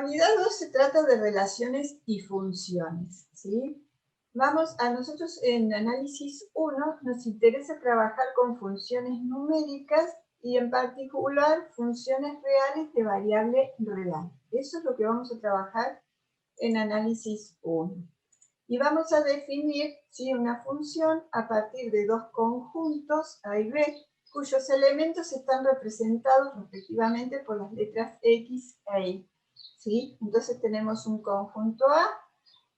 unidad 2 se trata de relaciones y funciones, ¿sí? A nosotros en análisis 1 nos interesa trabajar con funciones numéricas y en particular funciones reales de variable real. Eso es lo que vamos a trabajar en análisis 1. Y vamos a definir, ¿sí?, una función a partir de dos conjuntos, A y B, cuyos elementos están representados respectivamente por las letras X e Y. ¿Sí? Entonces tenemos un conjunto A,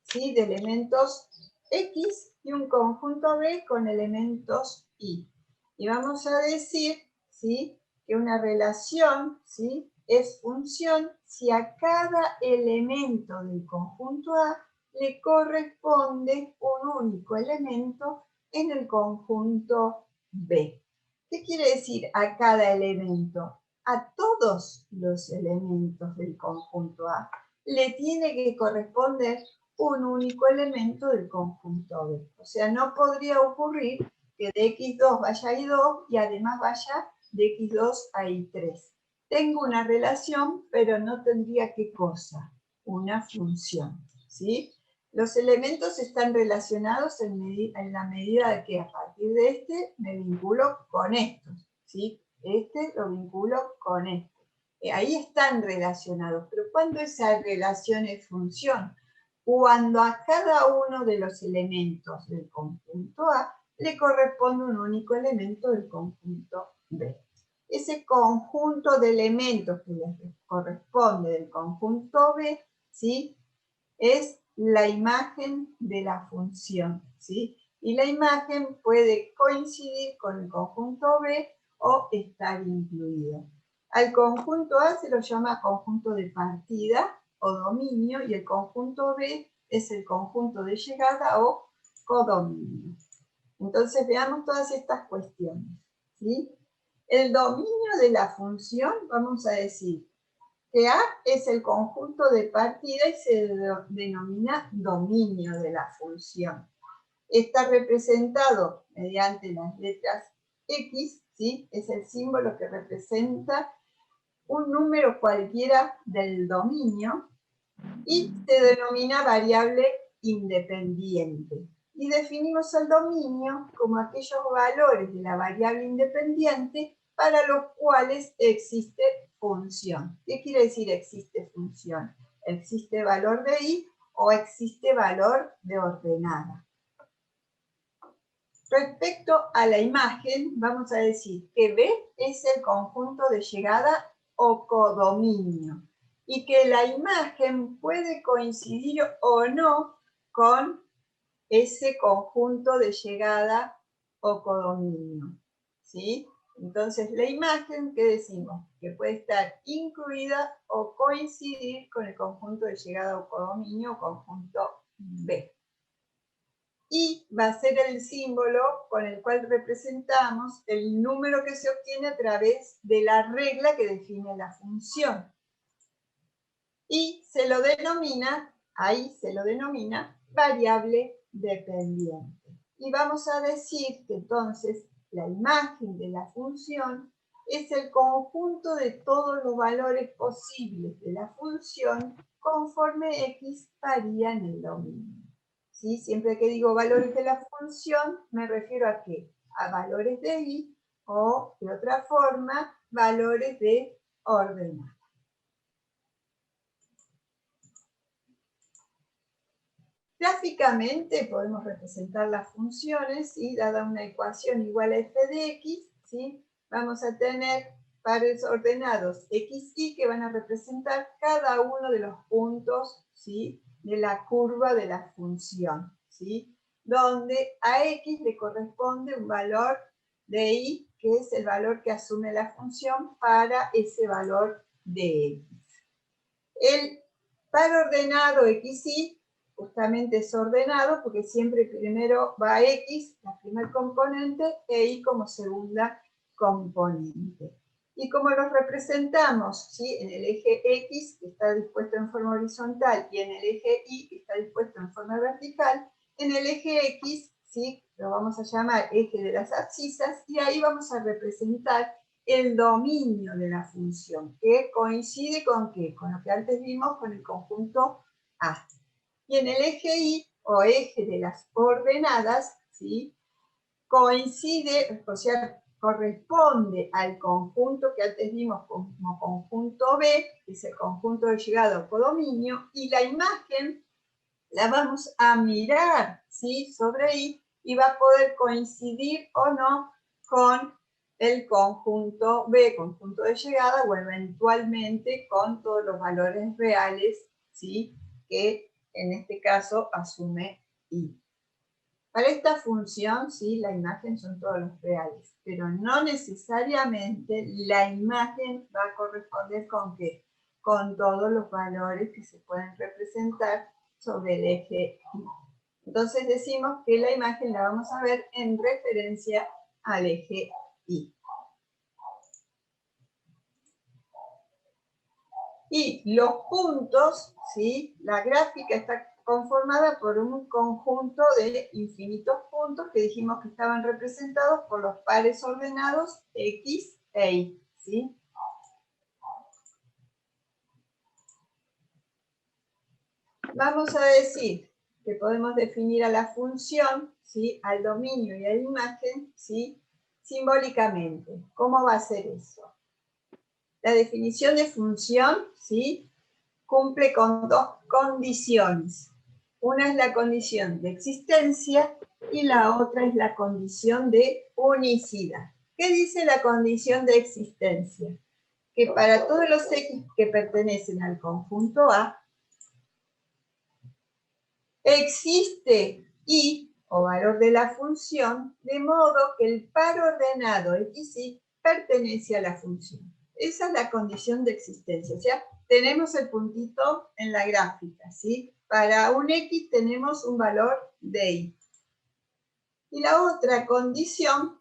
¿sí?, de elementos X y un conjunto B con elementos Y. Y vamos a decir, ¿sí?, que una relación, ¿sí?, es función si a cada elemento del conjunto A le corresponde un único elemento en el conjunto B. ¿Qué quiere decir a cada elemento? A todos los elementos del conjunto A le tiene que corresponder un único elemento del conjunto B. O sea, no podría ocurrir que de X2 vaya a Y2 y además vaya de X2 a Y3. Tengo una relación, pero no tendría ¿qué cosa? Una función, ¿sí? Los elementos están relacionados en la medida de que a partir de este me vinculo con estos, ¿sí? Este lo vinculo con este. Ahí están relacionados, pero ¿cuándo esa relación es función? Cuando a cada uno de los elementos del conjunto A le corresponde un único elemento del conjunto B. Ese conjunto de elementos que les corresponde del conjunto B, ¿sí?, es la imagen de la función, ¿sí? Y la imagen puede coincidir con el conjunto B o estar incluido. Al conjunto A se lo llama conjunto de partida o dominio, y el conjunto B es el conjunto de llegada o codominio. Entonces veamos todas estas cuestiones, ¿sí? El dominio de la función, vamos a decir que A es el conjunto de partida y se denomina dominio de la función. Está representado mediante las letras X, ¿sí? Es el símbolo que representa un número cualquiera del dominio y se denomina variable independiente. Y definimos el dominio como aquellos valores de la variable independiente para los cuales existe función. ¿Qué quiere decir existe función? Existe valor de y o existe valor de ordenada. Respecto a la imagen, vamos a decir que B es el conjunto de llegada o codominio, y que la imagen puede coincidir o no con ese conjunto de llegada o codominio, ¿sí? Entonces, la imagen, ¿qué decimos? Que puede estar incluida o coincidir con el conjunto de llegada o codominio o conjunto B. Y va a ser el símbolo con el cual representamos el número que se obtiene a través de la regla que define la función. Y se lo denomina, ahí se lo denomina variable dependiente. Y vamos a decir que entonces la imagen de la función es el conjunto de todos los valores posibles de la función conforme X varía en el dominio. ¿Sí? Siempre que digo valores de la función, me refiero a qué? A valores de Y o, de otra forma, valores de ordenada. Gráficamente podemos representar las funciones, ¿sí? Dada una ecuación igual a f de x, ¿sí? Vamos a tener pares ordenados x, y que van a representar cada uno de los puntos, ¿sí?, de la curva de la función, ¿sí?, donde a x le corresponde un valor de y, que es el valor que asume la función para ese valor de x. El par ordenado x, y justamente es ordenado porque siempre primero va X, la primer componente, e Y como segunda componente. Y como los representamos, ¿sí?, en el eje X, que está dispuesto en forma horizontal, y en el eje Y, que está dispuesto en forma vertical, en el eje X, ¿sí?, lo vamos a llamar eje de las abscisas, y ahí vamos a representar el dominio de la función, que coincide con ¿qué? Con lo que antes vimos con el conjunto A. Y en el eje Y, o eje de las coordenadas, ¿sí? Coincide, o sea, corresponde al conjunto que antes vimos como conjunto B, que es el conjunto de llegada o codominio, y la imagen la vamos a mirar, ¿sí? Sobre y va a poder coincidir o no con el conjunto B, conjunto de llegada, o eventualmente con todos los valores reales, ¿sí? Que en este caso asume I. Para esta función, sí, la imagen son todos los reales, pero no necesariamente la imagen va a corresponder con ¿qué? Con todos los valores que se pueden representar sobre el eje Y. Entonces decimos que la imagen la vamos a ver en referencia al eje Y. Y los puntos, ¿sí? La gráfica está conformada por un conjunto de infinitos puntos que dijimos que estaban representados por los pares ordenados X e Y, ¿sí? Vamos a decir que podemos definir a la función, ¿sí? Al dominio y a la imagen, ¿sí? Simbólicamente. ¿Cómo va a ser eso? La definición de función, ¿sí? Cumple con dos condiciones. Una es la condición de existencia y la otra es la condición de unicidad. ¿Qué dice la condición de existencia? Que para todos los X que pertenecen al conjunto A, existe Y, o valor de la función, de modo que el par ordenado XY pertenece a la función. Esa es la condición de existencia. O sea, tenemos el puntito en la gráfica, ¿sí? Para un X tenemos un valor de Y. Y la otra condición,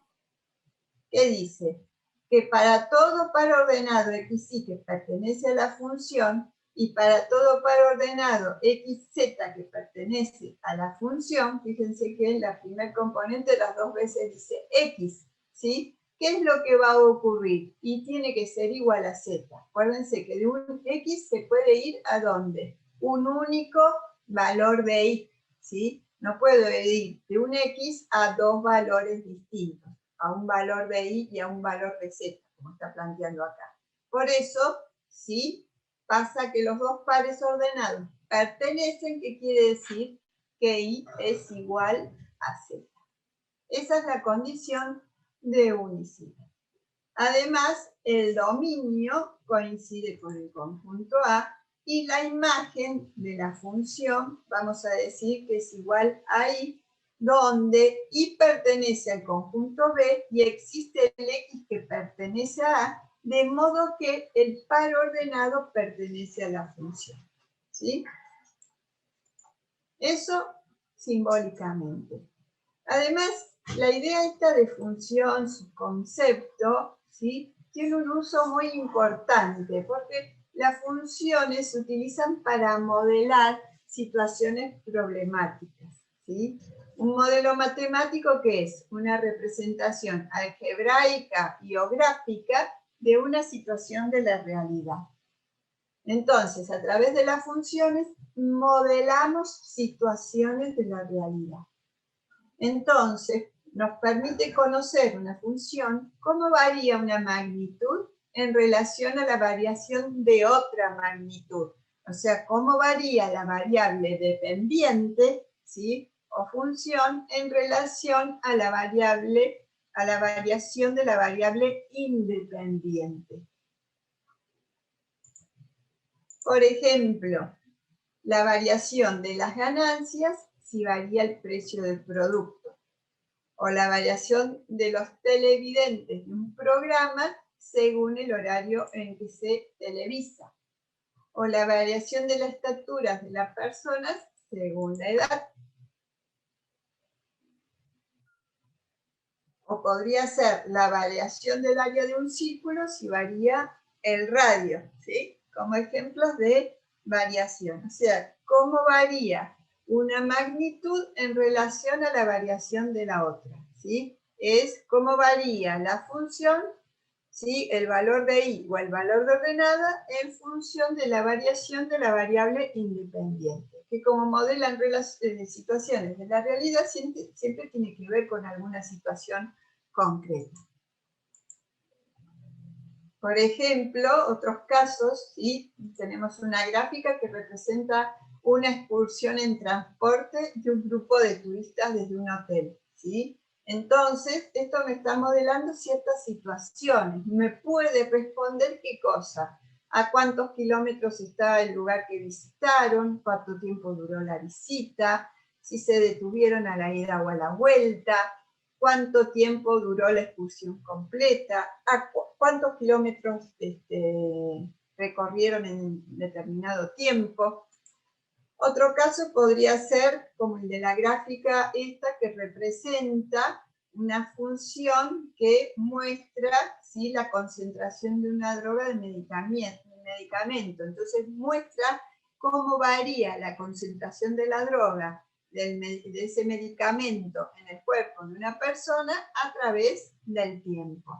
¿qué dice? Que para todo par ordenado XY que pertenece a la función, y para todo par ordenado XZ que pertenece a la función, fíjense que en la primer componente las dos veces dice X, ¿sí? ¿Qué es lo que va a ocurrir? Y tiene que ser igual a Z. Acuérdense que de un X se puede ir a ¿dónde? Un único valor de Y, ¿sí? No puedo ir de un X a dos valores distintos, a un valor de Y y a un valor de Z, como está planteando acá. Por eso, ¿sí? Pasa que los dos pares ordenados pertenecen, ¿qué quiere decir? Que Y es igual a Z. Esa es la condición de unicidad. Además, el dominio coincide con el conjunto A y la imagen de la función, vamos a decir que es igual a Y, donde Y pertenece al conjunto B y existe el X que pertenece a A, de modo que el par ordenado pertenece a la función. ¿Sí? Eso simbólicamente. Además, la idea esta de función, su concepto, ¿sí? Tiene un uso muy importante, porque las funciones se utilizan para modelar situaciones problemáticas, ¿sí? Un modelo matemático que es una representación algebraica y o gráfica de una situación de la realidad. Entonces, a través de las funciones, modelamos situaciones de la realidad. Entonces, nos permite conocer una función, cómo varía una magnitud en relación a la variación de otra magnitud. O sea, cómo varía la variable dependiente, ¿sí? O función en relación a la variable, a la variación de la variable independiente. Por ejemplo, la variación de las ganancias si varía el precio del producto, o la variación de los televidentes de un programa según el horario en que se televisa, o la variación de las estaturas de las personas según la edad. O podría ser la variación del área de un círculo si varía el radio, ¿sí? Como ejemplos de variación. O sea, cómo varía una magnitud en relación a la variación de la otra, ¿sí? Es cómo varía la función ¿sí? El valor de I o el valor de ordenada en función de la variación de la variable independiente, que como modelan situaciones de la realidad siempre tiene que ver con alguna situación concreta. Por ejemplo, otros casos, ¿sí? Tenemos una gráfica que representa una excursión en transporte de un grupo de turistas desde un hotel, ¿sí? Entonces, esto me está modelando ciertas situaciones. Me puede responder qué cosa, a cuántos kilómetros está el lugar que visitaron, cuánto tiempo duró la visita, si se detuvieron a la ida o a la vuelta, cuánto tiempo duró la excursión completa, cuántos kilómetros recorrieron en determinado tiempo. Otro caso podría ser como el de la gráfica esta que representa una función que muestra, ¿sí?, la concentración de una droga de medicamento. Entonces muestra cómo varía la concentración de la droga de ese medicamento en el cuerpo de una persona a través del tiempo.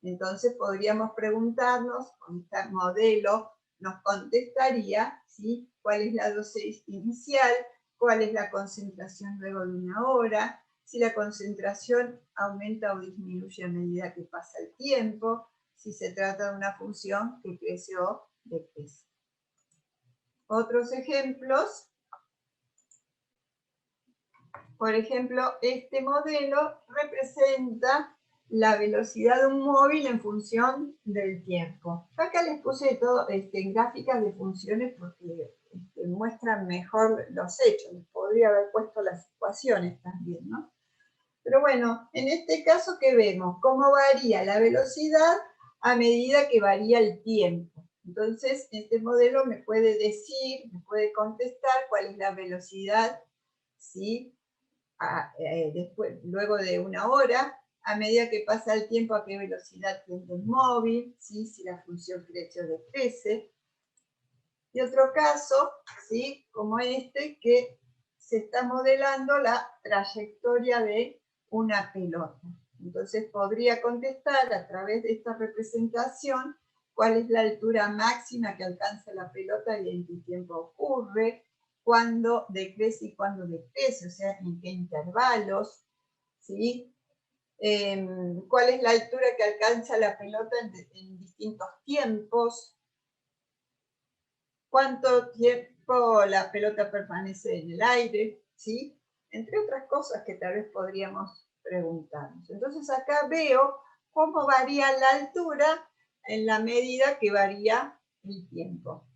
Entonces podríamos preguntarnos, con este modelo nos contestaría, ¿sí?, cuál es la dosis inicial, cuál es la concentración luego de una hora, si la concentración aumenta o disminuye a medida que pasa el tiempo, si se trata de una función que crece o decrece. Otros ejemplos. Por ejemplo, este modelo representa la velocidad de un móvil en función del tiempo. Yo acá les puse todo gráficas de funciones porque muestran mejor los hechos. Les podría haber puesto las ecuaciones también, ¿no? Pero bueno, en este caso, ¿qué vemos? Cómo varía la velocidad a medida que varía el tiempo. Entonces, este modelo me puede decir, me puede contestar cuál es la velocidad, ¿sí?, luego de una hora, a medida que pasa el tiempo, a qué velocidad tiende el móvil, ¿sí?, si la función crece o decrece. Y otro caso, ¿sí?, como este, que se está modelando la trayectoria de una pelota. Entonces podría contestar a través de esta representación cuál es la altura máxima que alcanza la pelota y en qué tiempo ocurre, cuándo decrece y cuándo decrece, o sea, en qué intervalos, ¿sí? Cuál es la altura que alcanza la pelota en distintos tiempos, cuánto tiempo la pelota permanece en el aire, ¿sí? Entre otras cosas que tal vez podríamos preguntarnos. Entonces acá veo cómo varía la altura en la medida que varía el tiempo.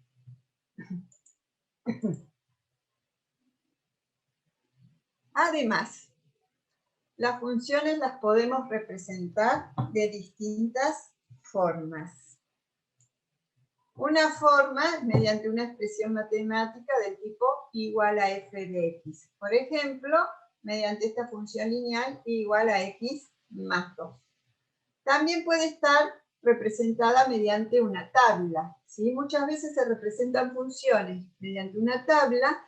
Además, las funciones las podemos representar de distintas formas. Una forma es mediante una expresión matemática del tipo igual a f de x. Por ejemplo, mediante esta función lineal igual a x más 2. También puede estar representada mediante una tabla, ¿sí? Muchas veces se representan funciones mediante una tabla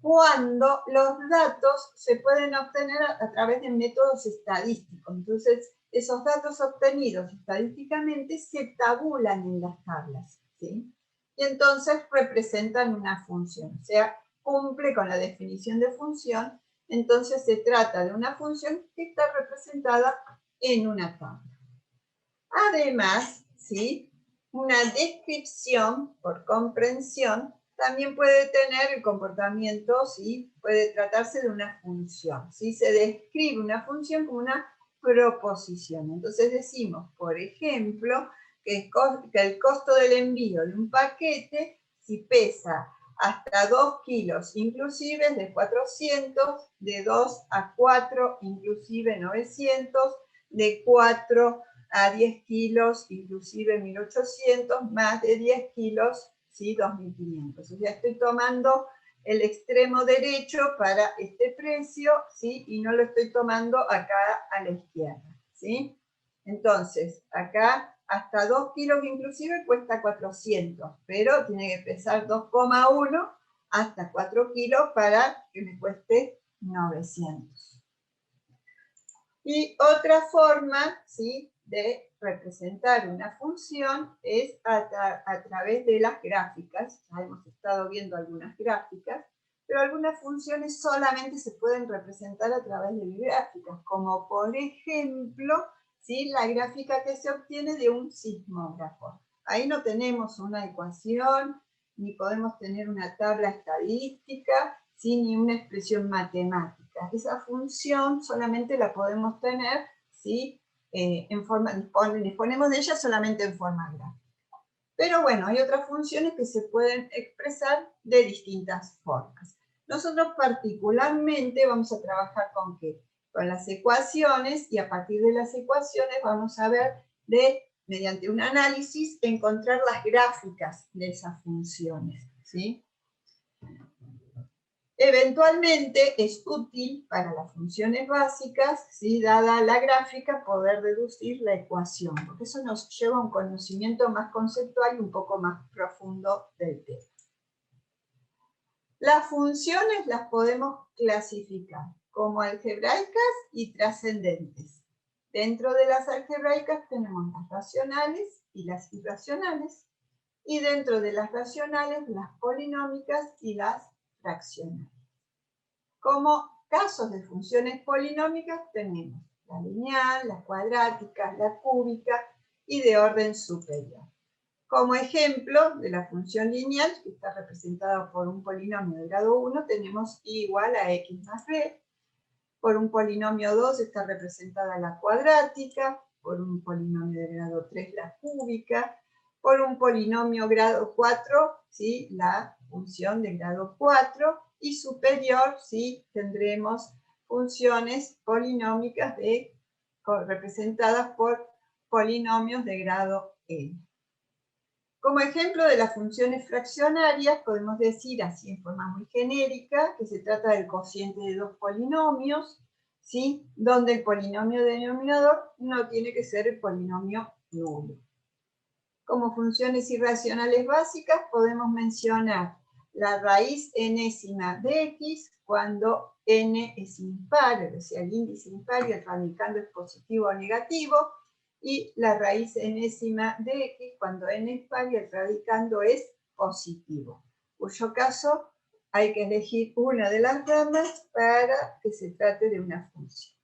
cuando los datos se pueden obtener a través de métodos estadísticos. Entonces, esos datos obtenidos estadísticamente se tabulan en las tablas, ¿sí? Y entonces representan una función, o sea, cumple con la definición de función, entonces se trata de una función que está representada en una tabla. Además, ¿sí?, una descripción por comprensión también puede tener el comportamiento, ¿sí?, puede tratarse de una función, ¿sí? Se describe una función como una proposición. Entonces decimos, por ejemplo, que el costo del envío de un paquete, si pesa hasta 2 kilos inclusive, es de 400, de 2 a 4 inclusive 900, de 4 a 10 kilos, inclusive 1.800, más de 10 kilos, ¿sí?, 2.500. O sea, estoy tomando el extremo derecho para este precio, ¿sí?, y no lo estoy tomando acá a la izquierda, ¿sí? Entonces, acá hasta 2 kilos inclusive cuesta 400, pero tiene que pesar 2,1 hasta 4 kilos para que me cueste 900. Y otra forma, ¿sí?, de representar una función es a través de las gráficas. Ya hemos estado viendo algunas gráficas, pero algunas funciones solamente se pueden representar a través de gráficas, como por ejemplo, ¿sí?, la gráfica que se obtiene de un sismógrafo. Ahí no tenemos una ecuación, ni podemos tener una tabla estadística, ¿sí?, ni una expresión matemática. Esa función solamente la podemos tener, ¿sí?, disponemos de ella solamente en forma gráfica. Pero bueno, hay otras funciones que se pueden expresar de distintas formas. Nosotros particularmente vamos a trabajar con ¿qué? Con las ecuaciones, y a partir de las ecuaciones vamos a ver mediante un análisis, encontrar las gráficas de esas funciones, ¿sí? Eventualmente es útil para las funciones básicas, ¿sí?, dada la gráfica, poder deducir la ecuación, porque eso nos lleva a un conocimiento más conceptual y un poco más profundo del tema. Las funciones las podemos clasificar como algebraicas y trascendentes. Dentro de las algebraicas tenemos las racionales y las irracionales, y dentro de las racionales las polinómicas y las fraccionales. Como casos de funciones polinómicas tenemos la lineal, la cuadrática, la cúbica y de orden superior. Como ejemplo de la función lineal, que está representada por un polinomio de grado 1, tenemos y igual a x más b. Por un polinomio 2 está representada la cuadrática, por un polinomio de grado 3 la cúbica, por un polinomio grado 4, ¿sí?, la función de grado 4, y superior, ¿sí?, tendremos funciones polinómicas representadas por polinomios de grado n. Como ejemplo de las funciones fraccionarias, podemos decir, así en forma muy genérica, que se trata del cociente de dos polinomios, ¿sí?, donde el polinomio denominador no tiene que ser el polinomio nulo. Como funciones irracionales básicas, podemos mencionar la raíz enésima de x cuando n es impar, o sea, el índice impar y el radicando es positivo o negativo, y la raíz enésima de x cuando n es par y el radicando es positivo, cuyo caso hay que elegir una de las ramas para que se trate de una función.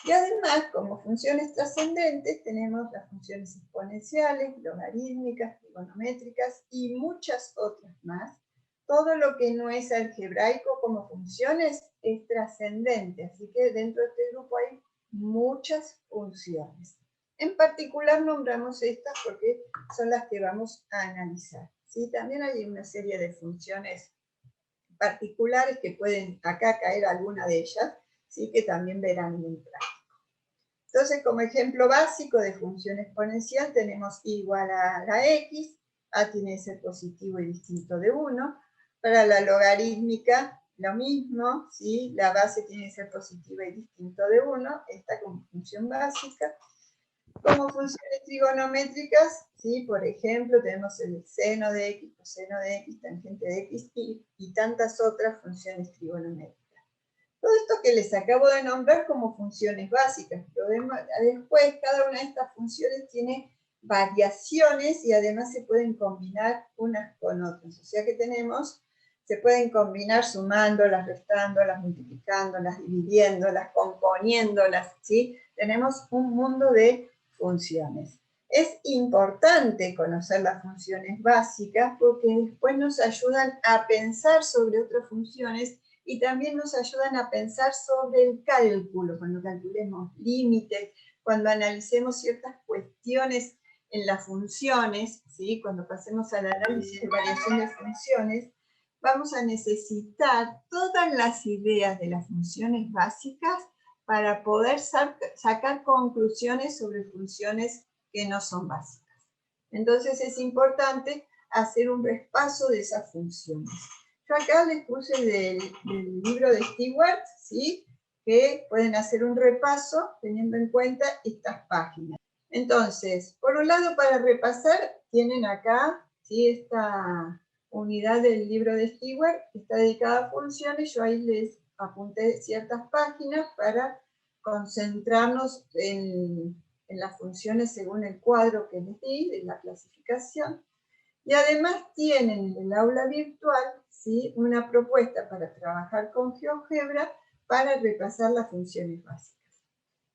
Y además, como funciones trascendentes, tenemos las funciones exponenciales, logarítmicas, trigonométricas y muchas otras más. Todo lo que no es algebraico como funciones es trascendente, así que dentro de este grupo hay muchas funciones. En particular nombramos estas porque son las que vamos a analizar, ¿sí? También hay una serie de funciones particulares que pueden acá caer alguna de ellas, ¿sí?, que también verán en el práctico. Entonces, como ejemplo básico de función exponencial tenemos y igual a la x, a tiene que ser positivo y distinto de 1. Para la logarítmica, lo mismo, ¿sí?, la base tiene que ser positiva y distinto de 1, esta como función básica. Como funciones trigonométricas, ¿sí?, por ejemplo, tenemos el seno de x, coseno de x, tangente de x y tantas otras funciones trigonométricas. Todo esto que les acabo de nombrar como funciones básicas, pero después cada una de estas funciones tiene variaciones y además se pueden combinar unas con otras. O sea que se pueden combinar sumándolas, restándolas, multiplicándolas, dividiéndolas, componiéndolas, ¿sí? Tenemos un mundo de funciones. Es importante conocer las funciones básicas porque después nos ayudan a pensar sobre otras funciones y también nos ayudan a pensar sobre el cálculo, cuando calculemos límites, cuando analicemos ciertas cuestiones en las funciones, ¿sí?, cuando pasemos al análisis de variación de funciones, vamos a necesitar todas las ideas de las funciones básicas para poder sacar conclusiones sobre funciones que no son básicas. Entonces es importante hacer un repaso de esas funciones. Yo acá les puse del libro de Stewart, ¿sí?, que pueden hacer un repaso teniendo en cuenta estas páginas. Entonces, por un lado, para repasar, tienen acá, ¿sí?, esta unidad del libro de Stewart, que está dedicada a funciones. Yo ahí les apunté ciertas páginas para concentrarnos en en las funciones según el cuadro que les di de la clasificación. Y además tienen en el aula virtual, ¿sí?, una propuesta para trabajar con GeoGebra para repasar las funciones básicas.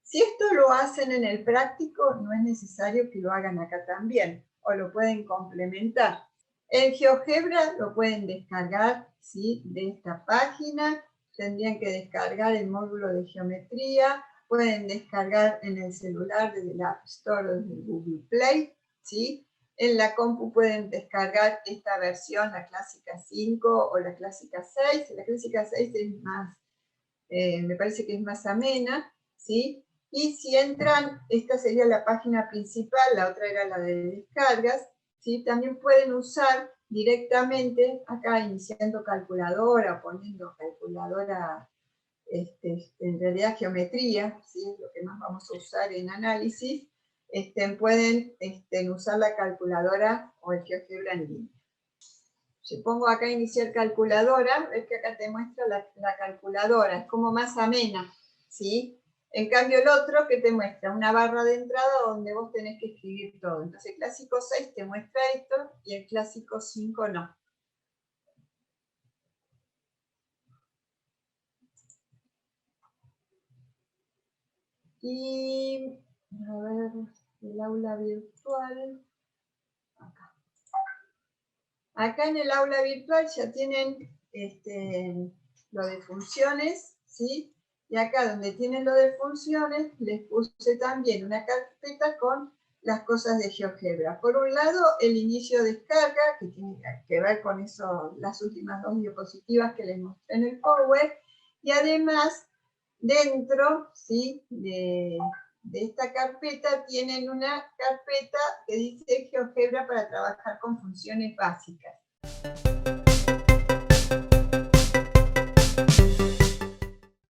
Si esto lo hacen en el práctico, no es necesario que lo hagan acá también, o lo pueden complementar. En GeoGebra lo pueden descargar, ¿sí?, de esta página. Tendrían que descargar el módulo de geometría, pueden descargar en el celular desde el App Store o desde el Google Play, ¿sí? En la compu pueden descargar esta versión, la clásica 5 o la clásica 6. La clásica 6 es más, me parece que es más amena, ¿sí? Y si entran, esta sería la página principal, la otra era la de descargas, ¿sí? También pueden usar directamente, acá iniciando calculadora, poniendo calculadora, en realidad geometría, ¿sí?, es lo que más vamos a usar en análisis, pueden usar la calculadora o el GeoGebra en línea. Si pongo acá iniciar calculadora, ves que acá te muestra la calculadora, es como más amena, ¿sí? En cambio el otro que te muestra una barra de entrada donde vos tenés que escribir todo. Entonces el clásico 6 te muestra esto y el clásico 5 no. Y, a ver, el aula virtual. Acá en el aula virtual ya tienen lo de funciones, ¿sí? Y acá donde tienen lo de funciones, les puse también una carpeta con las cosas de GeoGebra. Por un lado, el inicio de descarga, que tiene que ver con eso, las últimas 2 diapositivas que les mostré en el Power, y además, dentro, ¿sí?, de esta carpeta tienen una carpeta que dice GeoGebra para trabajar con funciones básicas.